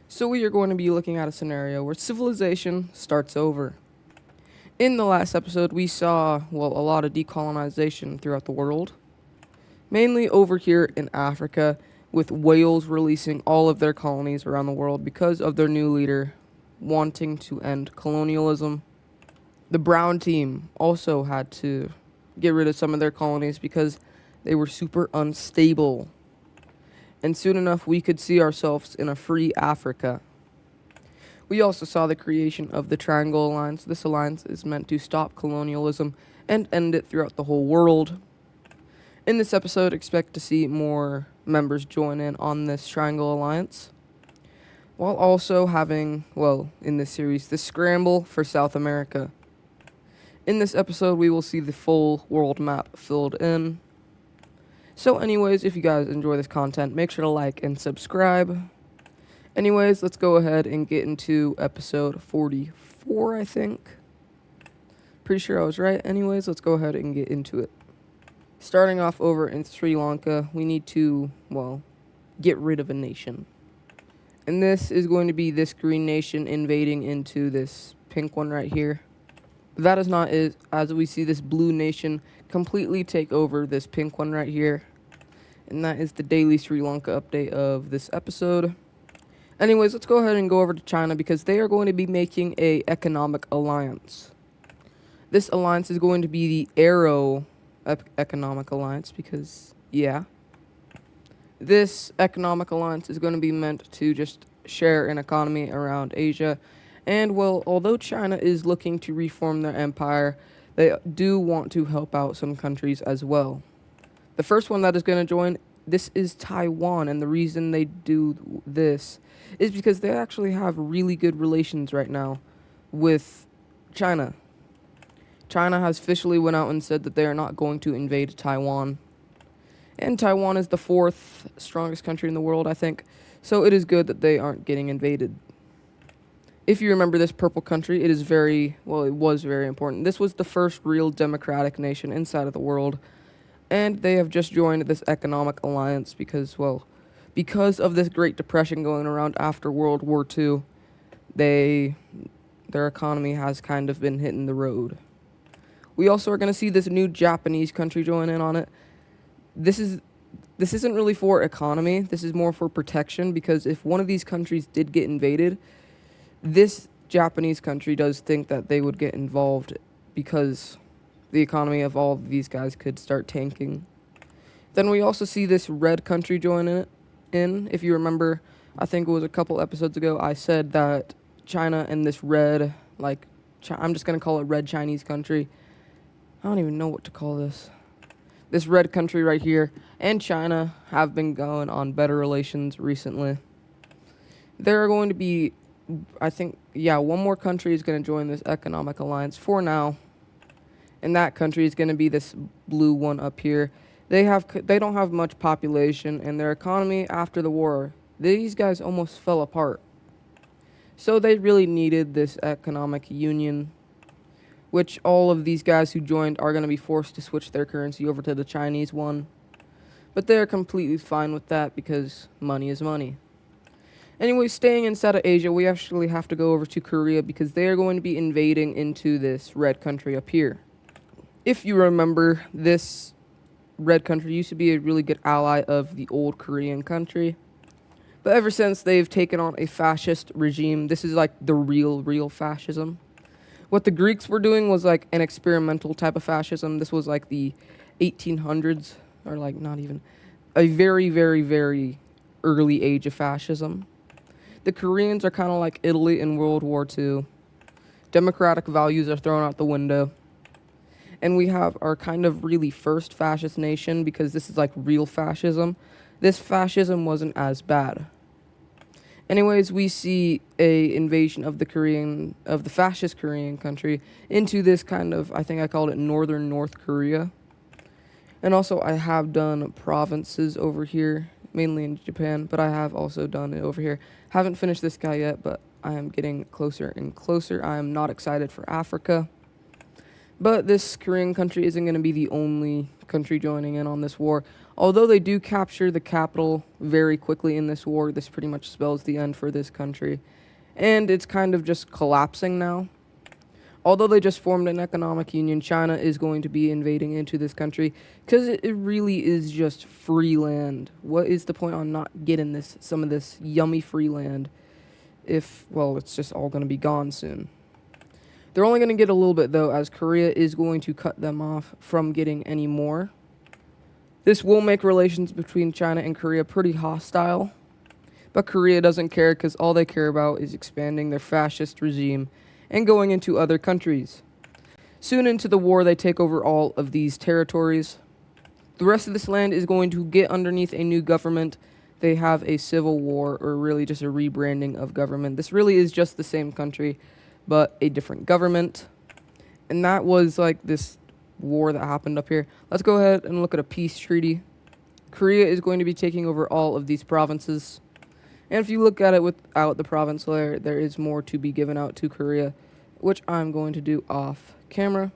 So we are going to be looking at a scenario where civilization starts over. In the last episode, we saw, well, a lot of decolonization throughout the world, mainly over here in Africa, with Wales releasing all of their colonies around the world because of their new leader wanting to end colonialism. The Brown team also had to get rid of some of their colonies because they were super unstable. And soon enough, we could see ourselves in a free Africa. We also saw the creation of the Triangle Alliance. This alliance is meant to stop colonialism and end it throughout the whole world. In this episode, expect to see more members join in on this Triangle Alliance, while also having, well, in this series, the Scramble for South America. In this episode, we will see the full world map filled in. So anyways, if you guys enjoy this content, make sure to like and subscribe. Anyways, let's go ahead and get into episode 44, I think. Pretty sure I was right. Anyways, let's go ahead and get into it. Starting off over in Sri Lanka, we need to, well, get rid of a nation. And this is going to be this green nation invading into this pink one right here. That is not it, as we see this blue nation completely take over this pink one right here. And that is the daily Sri Lanka update of this episode. Anyways, let's go ahead and go over to China because they are going to be making a economic alliance. This alliance is going to be the Arrow Economic Alliance because, yeah. This economic alliance is going to be meant to just share an economy around Asia. And, well, although China is looking to reform their empire, they do want to help out some countries as well. The first one that is going to join, this is Taiwan, and the reason they do this is because they actually have really good relations right now with China. China has officially went out and said that they are not going to invade Taiwan. And Taiwan is the fourth strongest country in the world, I think, so it is good that they aren't getting invaded. If you remember this purple country, it was very important. This was the first real democratic nation inside of the world, and they have just joined this economic alliance because of this Great Depression going around after World War II, their economy has kind of been hitting the road. We also are going to see this new Japanese country join in on it. This isn't really for economy, this is more for protection, because if one of these countries did get invaded, this Japanese country does think that they would get involved because the economy of all of these guys could start tanking. Then we also see this red country join in. If you remember, I think it was a couple episodes ago, I said that China and this red, I'm just going to call it red Chinese country. I don't even know what to call this. This red country right here and China have been going on better relations recently. There are going to be, I think, one more country is going to join this economic alliance for now. And that country is going to be this blue one up here. They don't have much population, and their economy after the war, these guys almost fell apart. So they really needed this economic union, which all of these guys who joined are going to be forced to switch their currency over to the Chinese one. But they're completely fine with that because money is money. Anyway, staying inside of Asia, we actually have to go over to Korea because they are going to be invading into this red country up here. If you remember, this red country used to be a really good ally of the old Korean country. But ever since they've taken on a fascist regime, this is like the real fascism. What the Greeks were doing was like an experimental type of fascism. This was like the 1800s, or like not even, a very, very, very early age of fascism. The Koreans are kind of like Italy in World War II. Democratic values are thrown out the window. And we have our kind of really first fascist nation because this is like real fascism. This fascism wasn't as bad. Anyways, we see a invasion of the fascist Korean country into this kind of, I think I called it northern North Korea. And also I have done provinces over here, mainly in Japan, but I have also done it over here. Haven't finished this guy yet, but I am getting closer and closer. I am not excited for Africa. But this Korean country isn't going to be the only country joining in on this war. Although they do capture the capital very quickly in this war, this pretty much spells the end for this country. And it's kind of just collapsing now. Although they just formed an economic union, China is going to be invading into this country because it really is just free land. What is the point on not getting some of this yummy free land if, well, it's just all going to be gone soon? They're only going to get a little bit, though, as Korea is going to cut them off from getting any more. This will make relations between China and Korea pretty hostile, but Korea doesn't care because all they care about is expanding their fascist regime and going into other countries. Soon into the war, they take over all of these territories. The rest of this land is going to get underneath a new government. They have a civil war, or really just a rebranding of government. This really is just the same country, but a different government. And that was like this war that happened up here. Let's go ahead and look at a peace treaty. Korea is going to be taking over all of these provinces. And if you look at it without the province layer, there is more to be given out to Korea, which I'm going to do off camera.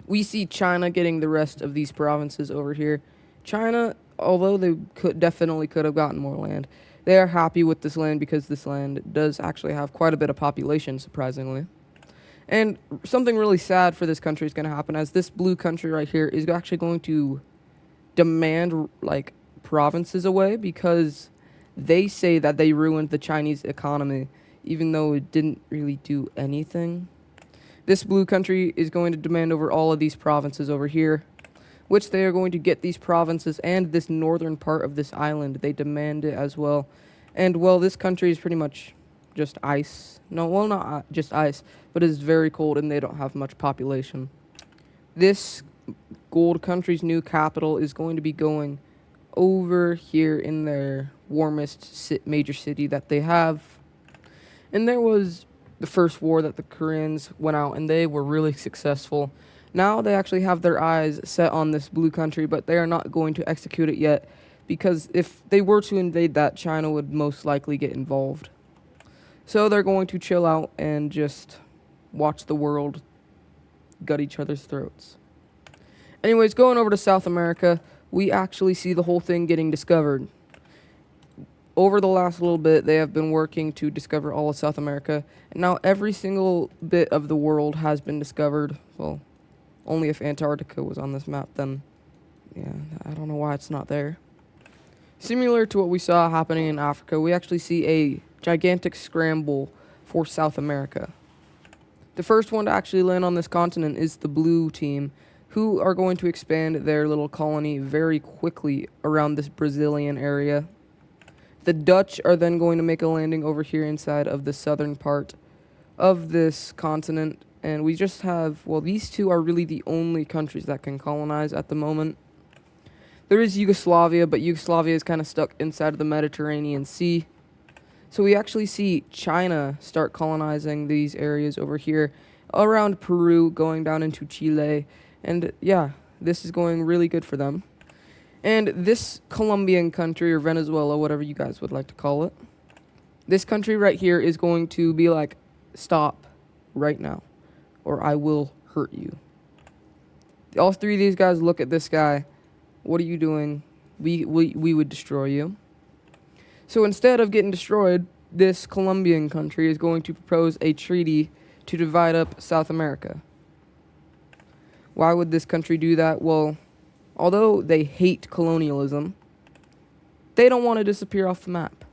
We see China getting the rest of these provinces over here. China, although they definitely could have gotten more land, they are happy with this land because this land does actually have quite a bit of population, surprisingly. And something really sad for this country is going to happen, as this blue country right here is actually going to demand, like, provinces away because they say that they ruined the Chinese economy, even though it didn't really do anything. This blue country is going to demand over all of these provinces over here, which they are going to get these provinces and this northern part of this island. They demand it as well. And, well, this country is pretty much just ice. No, well, not just ice, but it's very cold and they don't have much population. This gold country's new capital is going to be going over here in their warmest major city that they have. And there was the first war that the Koreans went out and they were really successful. Now they actually have their eyes set on this blue country, but they are not going to execute it yet because if they were to invade that, China would most likely get involved. So they're going to chill out and just watch the world gut each other's throats. Anyways, going over to South America, we actually see the whole thing getting discovered. Over the last little bit, they have been working to discover all of South America, and now every single bit of the world has been discovered. Well, only if Antarctica was on this map, then, yeah, I don't know why it's not there. Similar to what we saw happening in Africa, we actually see a gigantic scramble for South America. The first one to actually land on this continent is the blue team, who are going to expand their little colony very quickly around this Brazilian area. The Dutch are then going to make a landing over here inside of the southern part of this continent. And we just have, well, these two are really the only countries that can colonize at the moment. There is Yugoslavia, but Yugoslavia is kind of stuck inside of the Mediterranean Sea. So we actually see China start colonizing these areas over here around Peru, going down into Chile. And yeah, this is going really good for them. And this Colombian country, or Venezuela, whatever you guys would like to call it, this country right here is going to be like, stop right now, or I will hurt you. All three of these guys look at this guy. What are you doing? We would destroy you. So instead of getting destroyed, this Colombian country is going to propose a treaty to divide up South America. Why would this country do that? Well, although they hate colonialism, they don't want to disappear off the map.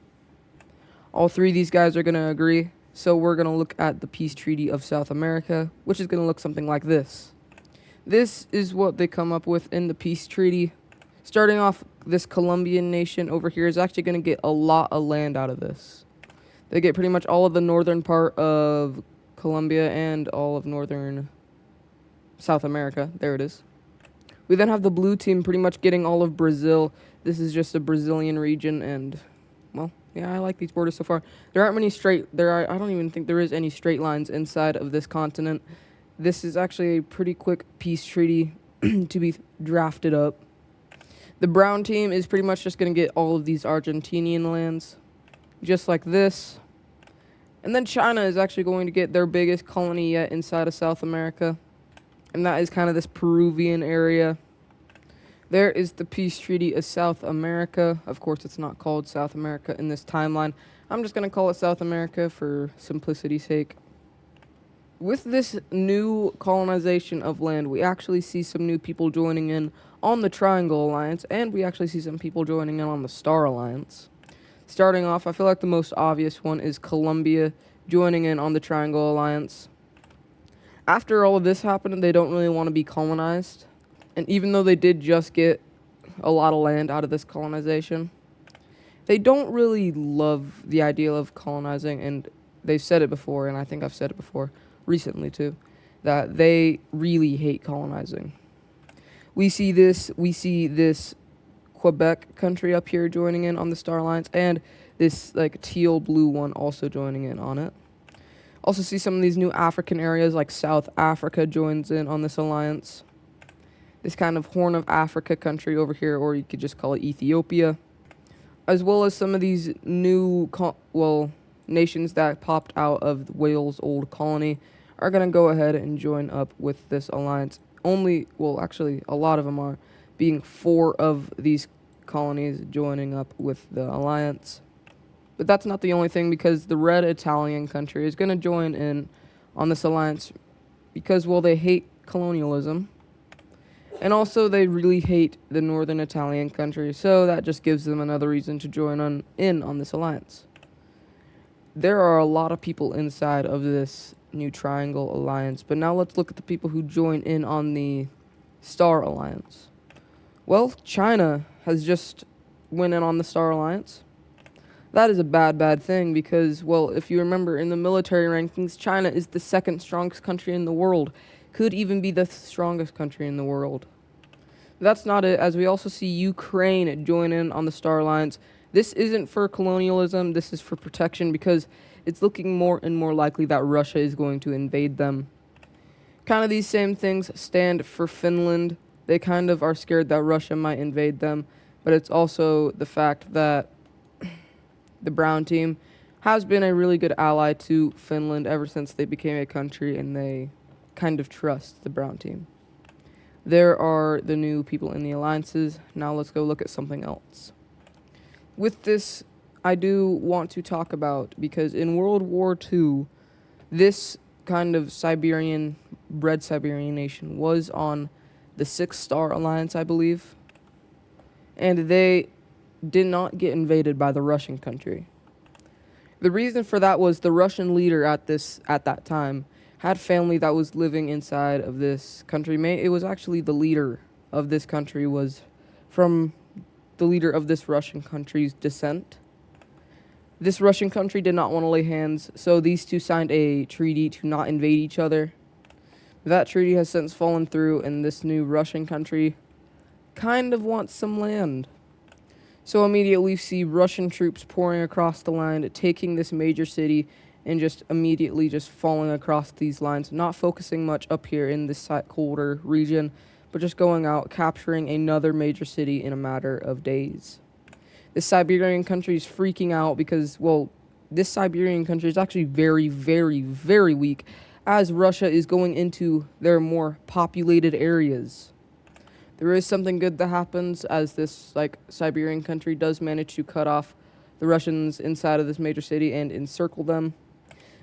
All three of these guys are going to agree, so we're going to look at the Peace Treaty of South America, which is going to look something like this. This is what they come up with in the Peace Treaty. Starting off, this Colombian nation over here is actually going to get a lot of land out of this. They get pretty much all of the northern part of Colombia and all of northern South America. There it is. We then have the blue team pretty much getting all of Brazil. This is just a Brazilian region, and, well, yeah, I like these borders so far. There aren't many I don't even think there is any straight lines inside of this continent. This is actually a pretty quick peace treaty to be drafted up. The brown team is pretty much just going to get all of these Argentinian lands, just like this. And then China is actually going to get their biggest colony yet inside of South America. And that is kind of this Peruvian area. There is the peace treaty of South America. Of course, it's not called South America in this timeline. I'm just going to call it South America for simplicity's sake. With this new colonization of land, we actually see some new people joining in on the Triangle Alliance, and we actually see some people joining in on the Star Alliance. Starting off, I feel like the most obvious one is Colombia joining in on the Triangle Alliance. After all of this happened, they don't really want to be colonized. And even though they did just get a lot of land out of this colonization, they don't really love the idea of colonizing. And they've said it before, and I think I've said it before recently too, that they really hate colonizing. We see this Quebec country up here joining in on the Star Alliance, and this like teal blue one also joining in on it. Also see some of these new African areas like South Africa joins in on this alliance. This kind of Horn of Africa country over here, or you could just call it Ethiopia. As well as some of these new nations that popped out of Wales' old colony are going to go ahead and join up with this alliance. Actually, a lot of them are, being 4 of these colonies joining up with the alliance. But that's not the only thing, because the red Italian country is going to join in on this alliance because, they hate colonialism. And also, they really hate the northern Italian country, so that just gives them another reason to join in on this alliance. There are a lot of people inside of this new Triangle Alliance, but now let's look at the people who join in on the Star Alliance. Well, China has just went in on the Star Alliance. That is a bad thing because, if you remember, in the military rankings, China is the second strongest country in the world. Could even be the strongest country in the world. That's not it, as we also see Ukraine join in on the Star Alliance. This isn't for colonialism, this is for protection, because it's looking more and more likely that Russia is going to invade them. Kind of these same things stand for Finland. They kind of are scared that Russia might invade them, but it's also the fact that the brown team has been a really good ally to Finland ever since they became a country, and they kind of trust the brown team. There are the new people in the alliances. Now let's go look at something else. With this, I do want to talk about, because in World War II, this kind of red Siberian nation was on the 6-Star Alliance, I believe. And they did not get invaded by the Russian country. The reason for that was the Russian leader at that time had family that was living inside of this country. It was actually the leader of this country was from the leader of this Russian country's descent. This Russian country did not want to lay hands, so these two signed a treaty to not invade each other. That treaty has since fallen through, and this new Russian country kind of wants some land. So immediately we see Russian troops pouring across the line, taking this major city, and just immediately just falling across these lines, not focusing much up here in this colder region, but just going out, capturing another major city in a matter of days. This Siberian country is freaking out because, this Siberian country is actually very, very, very weak, as Russia is going into their more populated areas. There is something good that happens, as this Siberian country does manage to cut off the Russians inside of this major city and encircle them.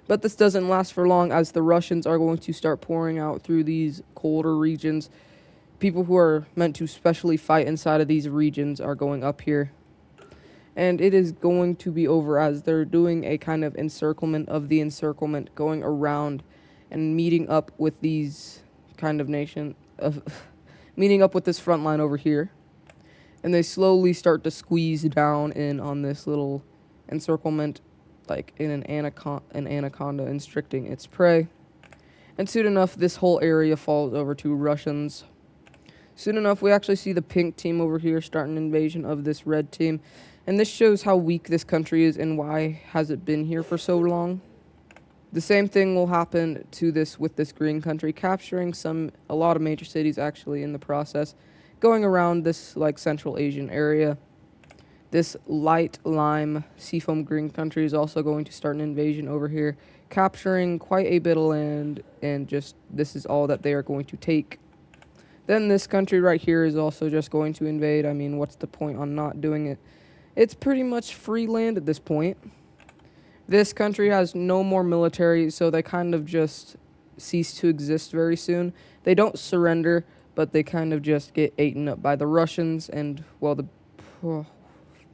But this doesn't last for long, as the Russians are going to start pouring out through these colder regions. People who are meant to specially fight inside of these regions are going up here. And it is going to be over, as they're doing a kind of encirclement of the encirclement, going around and meeting up with these kind of meeting up with this front line over here. And they slowly start to squeeze down in on this little encirclement, like in an anaconda constricting its prey. And soon enough, this whole area falls over to Russians. Soon enough, we actually see the pink team over here start an invasion of this red team. And this shows how weak this country is and why has it been here for so long. The same thing will happen to this with this green country, capturing a lot of major cities actually in the process, going around this Central Asian area. This light lime seafoam green country is also going to start an invasion over here, capturing quite a bit of land, and this is all that they are going to take. Then this country right here is also just going to invade. I mean, what's the point on not doing it? It's pretty much free land at this point. This country has no more military, so they kind of just cease to exist very soon. They don't surrender, but they kind of just get eaten up by the Russians, and, well,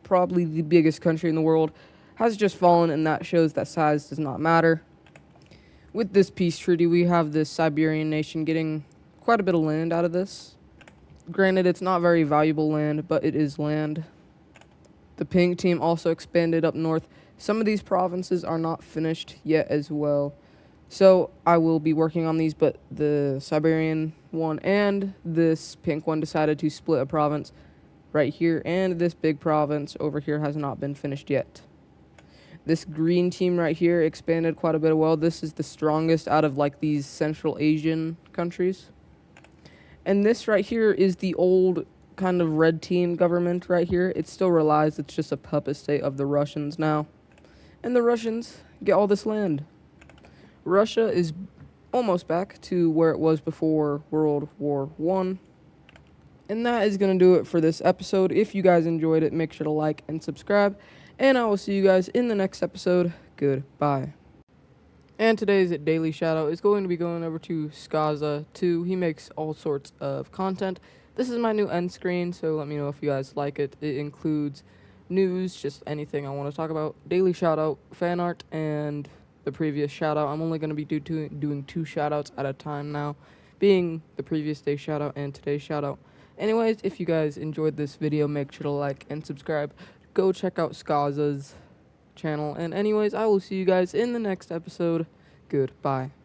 probably the biggest country in the world has just fallen, and that shows that size does not matter. With this peace treaty, we have this Siberian nation getting quite a bit of land out of this. Granted, it's not very valuable land, but it is land. The pink team also expanded up north. Some of these provinces are not finished yet as well. So I will be working on these, but the Siberian one and this pink one decided to split a province right here, and this big province over here has not been finished yet. This green team right here expanded quite a bit. Well, this is the strongest out of like these Central Asian countries. And this right here is the old kind of red team government right here. It still relies, it's just a puppet state of the Russians now. And the Russians get all this land. Russia is almost back to where it was before World War I. And that is going to do it for this episode. If you guys enjoyed it, make sure to like and subscribe. And I will see you guys in the next episode. Goodbye. And today's daily shoutout is going to be going over to Skaza 2. He makes all sorts of content. This is my new end screen, so let me know if you guys like it. It includes news, just anything I want to talk about, daily shoutout, fan art, and the previous shoutout. I'm only going to be doing 2 shoutouts at a time now, being the previous day shoutout and today's shoutout. Anyways, if you guys enjoyed this video, make sure to like and subscribe. Go check out Skaza's channel. And anyways, I will see you guys in the next episode. Goodbye.